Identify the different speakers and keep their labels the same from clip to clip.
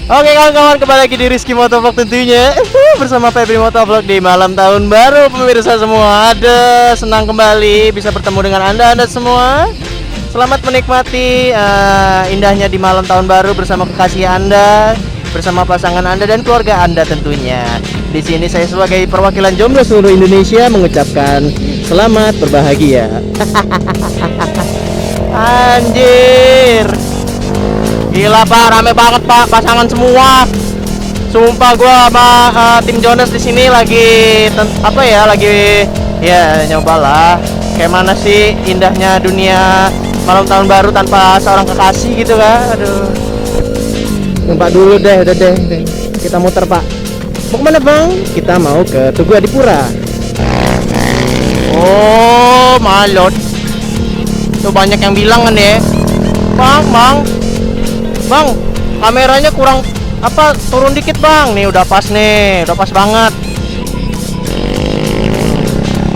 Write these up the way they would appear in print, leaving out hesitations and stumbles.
Speaker 1: Oke kawan-kawan, kembali lagi di Rizky Motovlog tentunya. Bersama Febri Motovlog di malam tahun baru pemirsa semua. Senang kembali bisa bertemu dengan anda semua. Selamat menikmati indahnya di malam tahun baru bersama kekasih anda, bersama pasangan anda dan keluarga anda tentunya. Di sini saya sebagai perwakilan jomblo seluruh Indonesia mengucapkan selamat berbahagia. Anjir. Gila pak, rame banget pak, pasangan semua. Sumpah gua sama tim Jonas di sini lagi lagi ya nyobalah. Kayak mana sih indahnya dunia malam tahun baru tanpa seorang kekasih gitu kan. Aduh. Numpak dulu deh, udah deh. Kita muter pak. Mau kemana bang? Kita mau ke Tugu Adipura. Oh, malot. Tuh banyak yang bilang kan ya. Bang, kameranya kurang turun dikit bang. Nih udah pas banget.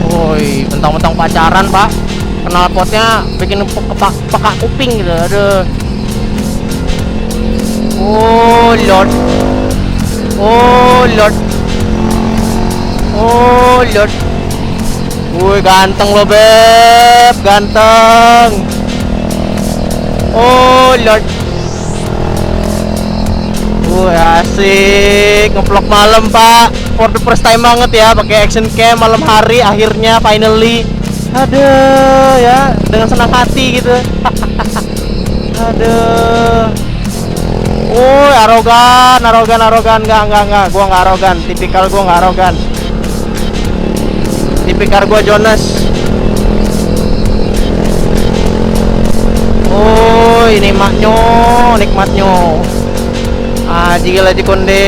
Speaker 1: Woi, mentang-mentang pacaran pak, knalpotnya bikin peka kuping gitu. Aduh. Oh lord. Woi ganteng lo beb, ganteng. Oh lord. Asik ngevlog malam pak, for the first time banget ya, pakai action cam malam hari akhirnya finally. Aduh ya, dengan senang hati gitu. Aduh. Arogan, enggak, gua enggak arogan, tipikal gua enggak arogan. Tipikal gua Jonas. Ini nikmatnya. Gila konde.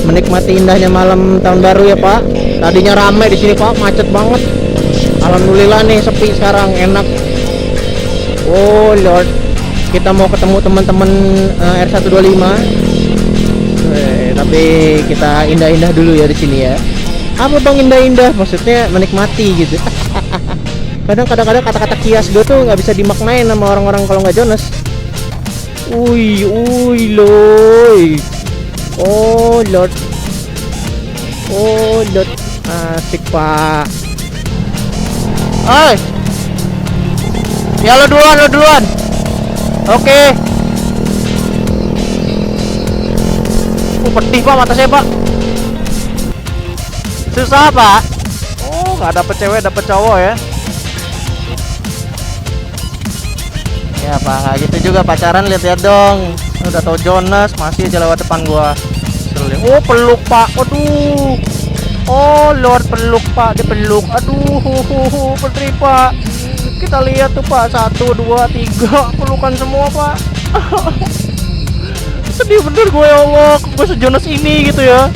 Speaker 1: Menikmati indahnya malam tahun baru ya pak. Tadinya ramai di sini pak, macet banget. Alhamdulillah nih sepi sekarang, enak. Oh lord, kita mau ketemu teman-teman R125. Tapi kita indah-indah dulu ya di sini ya. Apa bang indah-indah? Maksudnya menikmati gitu. Kadang-kadang kata-kata kias gue tuh nggak bisa dimaknain sama orang-orang kalau nggak Jonas. Uy loy. Oh lord, asik pak. Ya lo duluan. Oke. Pedih pak mata saya pak. Susah pak. Nggak dapet cewek, dapet cowok ya. Ya pak, nggak gitu juga pacaran, lihat dong. Udah tau Jonas masih aja lewat depan gua. Peluk pak, aduh. Oh lord, peluk pak, dipeluk. Aduh, petri pak. Kita lihat tuh pak, 1, 2, 3 pelukan semua pak. Sedih bener gue ya Allah, gue sejonas ini gitu ya.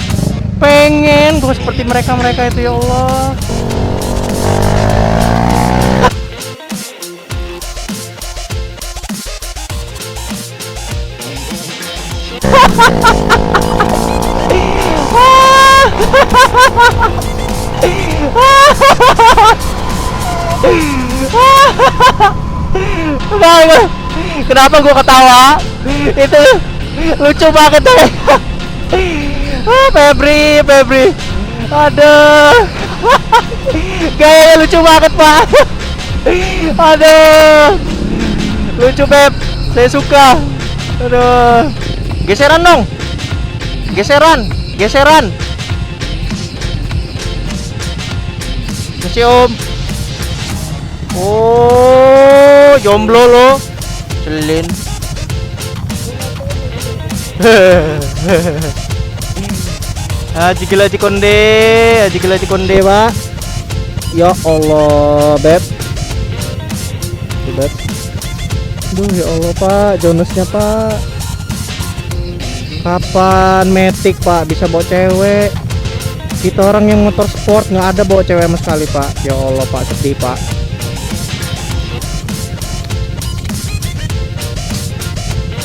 Speaker 1: Pengen gue seperti mereka itu ya Allah. Kenapa gue ketawa? Itu lucu banget deh. Febri. Aduh. Gayanya lucu banget pak. Aduh. Lucu beb, saya suka. Aduh. Geseran dong. Geseran. Masih om. Jomblo lo. Selin. Aji gila konde pak. Ya Allah beb. Duh ya Allah pak, Jonasnya pak. Kapan metik pak bisa bawa cewek? Kita orang yang motor sport nggak ada bawa cewek sama sekali pak. Ya Allah pak, sedih pak.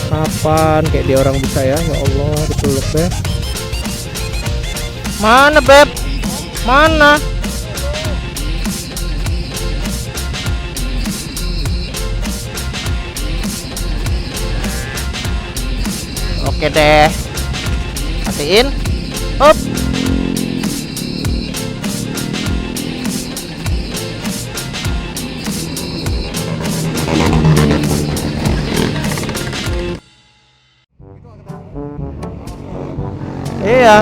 Speaker 1: Kapan kayak dia orang bisa ya? Ya Allah, dipeluk beb. Mana beb? Mana? Oke deh. Matiin. Hop. Iya.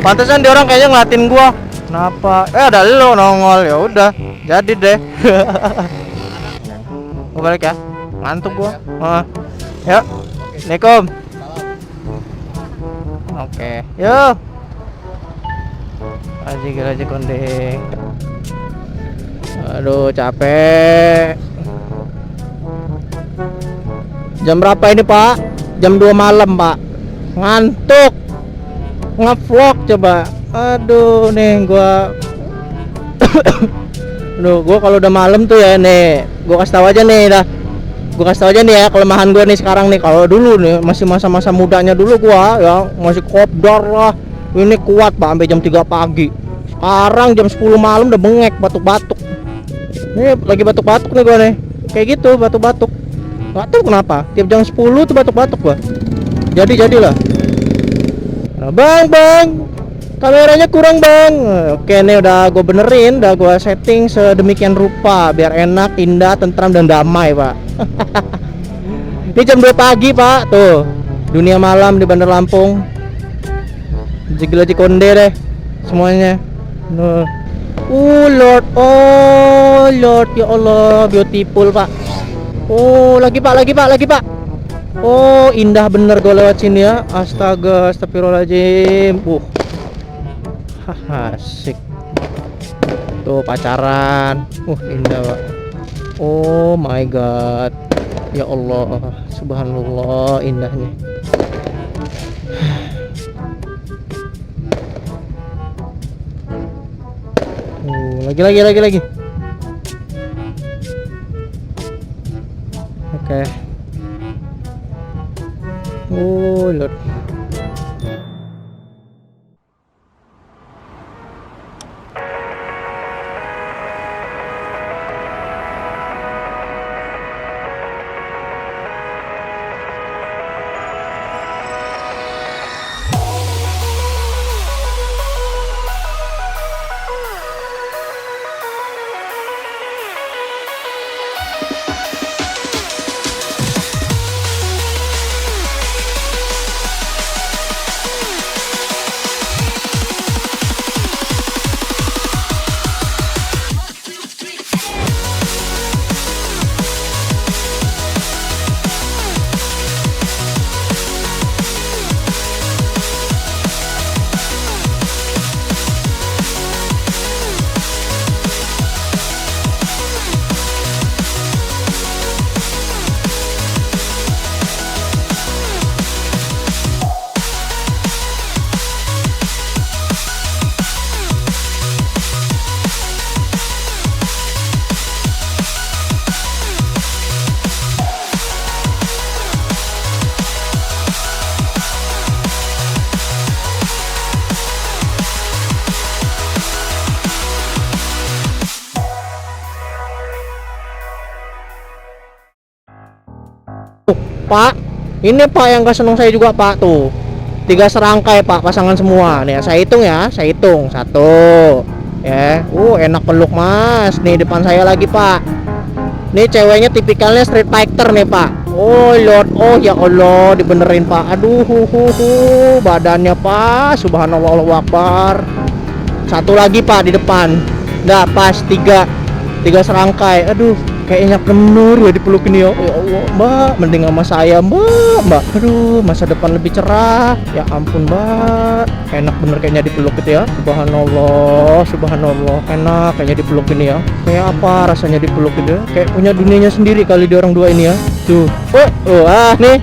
Speaker 1: Pantesan dia orang kayaknya ngeliatin gua. Kenapa? Ada lo nongol, ya udah. Jadi deh. Gua balik ya. Ngantuk gua. Heeh. Yuk. Assalamualaikum. Oke. Yuk. Aji kondeng. Aduh, capek. Jam berapa ini, Pak? Jam 2 malam, Pak. Ngantuk. Ngevlog coba. Aduh, nih gua Aduh, gua kalau udah malam tuh ya nih, gua kasih tahu aja nih dah. Gua kasih tahu aja nih ya kelemahan gua nih sekarang nih. Kalau dulu nih masih masa-masa mudanya dulu gua ya masih kopdar lah. Ini kuat, Pak, sampai jam 3 pagi. Sekarang jam 10 malam udah bengek, batuk-batuk. Nih lagi batuk-batuk nih gua nih. Kayak gitu, batuk-batuk. Gak tahu kenapa. Tiap jam 10 tuh batuk-batuk gua. Jadilah. Nah, bang, kameranya kurang, bang. Oke, nih udah gue benerin, udah gue setting sedemikian rupa biar enak, indah, tentram dan damai, Pak. Ini jam 2 pagi, Pak. Tuh, dunia malam di Bandar Lampung. Jigil-jigil konde deh semuanya. Nuh. Lord, oh Lord, ya Allah, beautiful, Pak. Oh, lagi Pak. Oh, indah bener gue lewat sini ya. Astaga, astagfirullahaladzim. Asik. Tuh pacaran. Indah, Pak. Oh my god. Ya Allah, subhanallah, indahnya. Lagi. Oke. Oh, Lord. Pak, ini Pak yang gak seneng saya juga, Pak. Tuh 3 serangkai, Pak, pasangan semua nih. Saya hitung 1 ya. Enak peluk, Mas. Nih depan saya lagi, Pak. Nih ceweknya tipikalnya street fighter nih, Pak. Oh Lord, oh ya Allah, dibenerin, Pak. Aduh, badannya, Pak, subhanallah, Allahu Akbar. 1 lagi, Pak, di depan. Nggak pas, 3 serangkai. Aduh, kayaknya kenur ya dipelukin ya. Ya Allah, Mbak, mending sama saya, Mbak. Aduh, masa depan lebih cerah. Ya ampun, Mbak. Enak bener kayaknya dipeluk gitu ya. Subhanallah, enak kayaknya dipeluk ini ya. Kayak apa rasanya dipeluk gitu ya? Kayak punya dunianya sendiri kali di orang dua ini ya. Tuh. Nih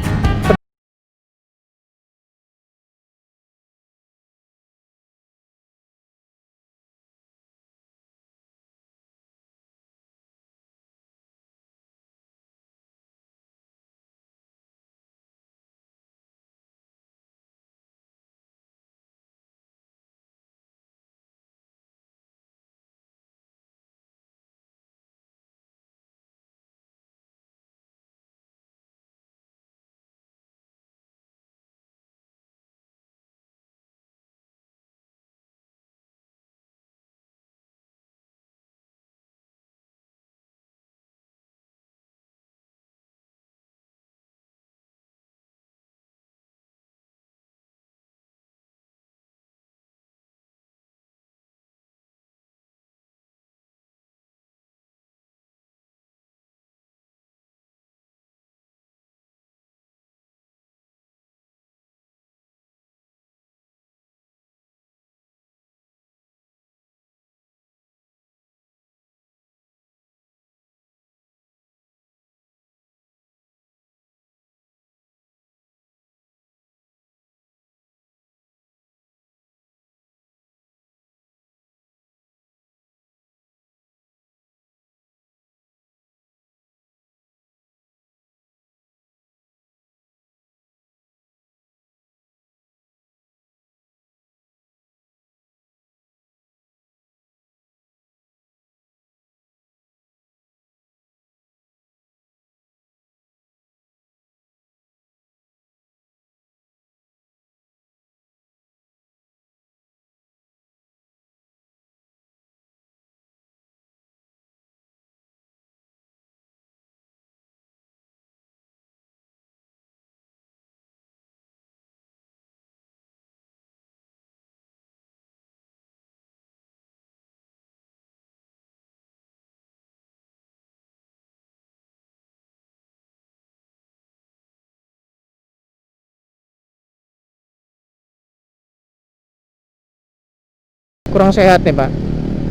Speaker 1: kurang sehat nih Pak.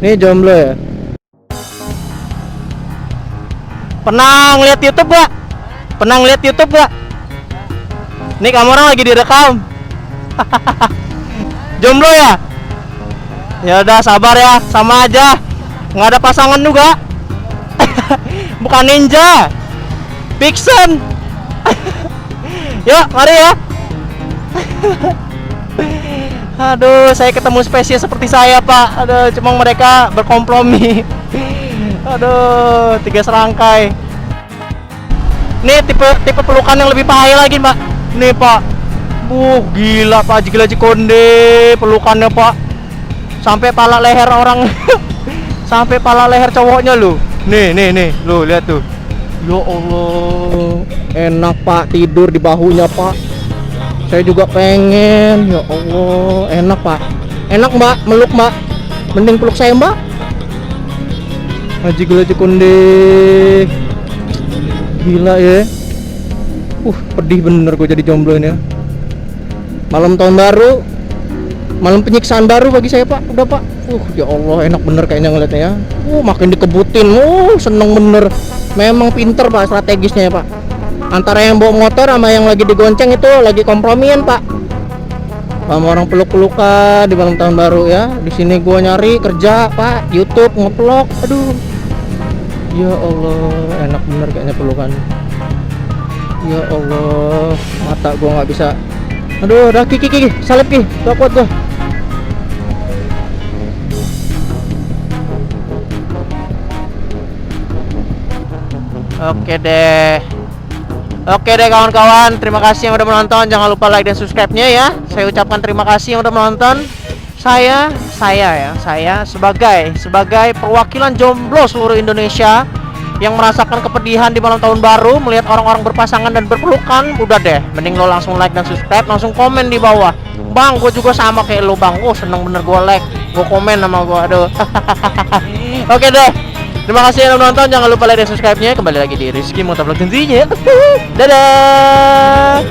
Speaker 1: Ini jomblo ya. Pernah ngeliat YouTube gak? Pernah ngeliat YouTube gak? Nih kamu orang lagi direkam. Jomblo ya? Ya udah sabar ya, sama aja. Nggak ada pasangan juga. Bukan ninja. Fiction. Yuk, mari ya. Aduh, saya ketemu spesies seperti saya, Pak. Aduh, cuma mereka berkompromi. Aduh, 3 serangkai. Nih tipe pelukan yang lebih bahaya lagi, Pak. Nih, Pak. Gila, Pak. Gila Cikonde pelukannya, Pak. Sampai pala leher orang. Sampai pala leher cowoknya lu. Nih, lu lihat tuh. Ya Allah, enak Pak tidur di bahunya Pak. Saya juga pengen. Ya Allah, enak Pak. Enak Mbak, meluk Mbak. Mending peluk saya Mbak. Haji gila Cikonde. Gila ya. Pedih bener gue jadi jomblo ini ya. Malam tahun baru, malam penyiksaan baru bagi saya Pak. Udah Pak. Ya Allah, enak bener kayaknya ngeliatnya ya. Makin dikebutin. Seneng bener. Memang pinter Pak strategisnya ya Pak. Antara yang bawa motor sama yang lagi digonceng itu lagi kompromian Pak. Sama orang peluk-pelukan di malam tahun baru ya. Di sini gua nyari kerja Pak, YouTube ngeplok. Aduh. Ya Allah, enak bener kayaknya pelukan. Ya Allah, mata gua nggak bisa. Aduh, udah Ki, salib Ki, gak kuat gua. Oke deh kawan-kawan, terima kasih yang udah menonton. Jangan lupa like dan subscribe-nya ya. Saya ucapkan terima kasih yang udah menonton. Saya sebagai perwakilan jomblo seluruh Indonesia yang merasakan kepedihan di malam tahun baru melihat orang-orang berpasangan dan berpelukan. Udah deh, mending lo langsung like dan subscribe, langsung komen di bawah. Bang, gue juga sama kayak lo bang. Seneng bener gue like, gue komen sama gue. Aduh. Oke deh. Terima kasih yang udah nonton. Jangan lupa like dan subscribe-nya. Kembali lagi di Rizky Motovlog tentunya. Dadah.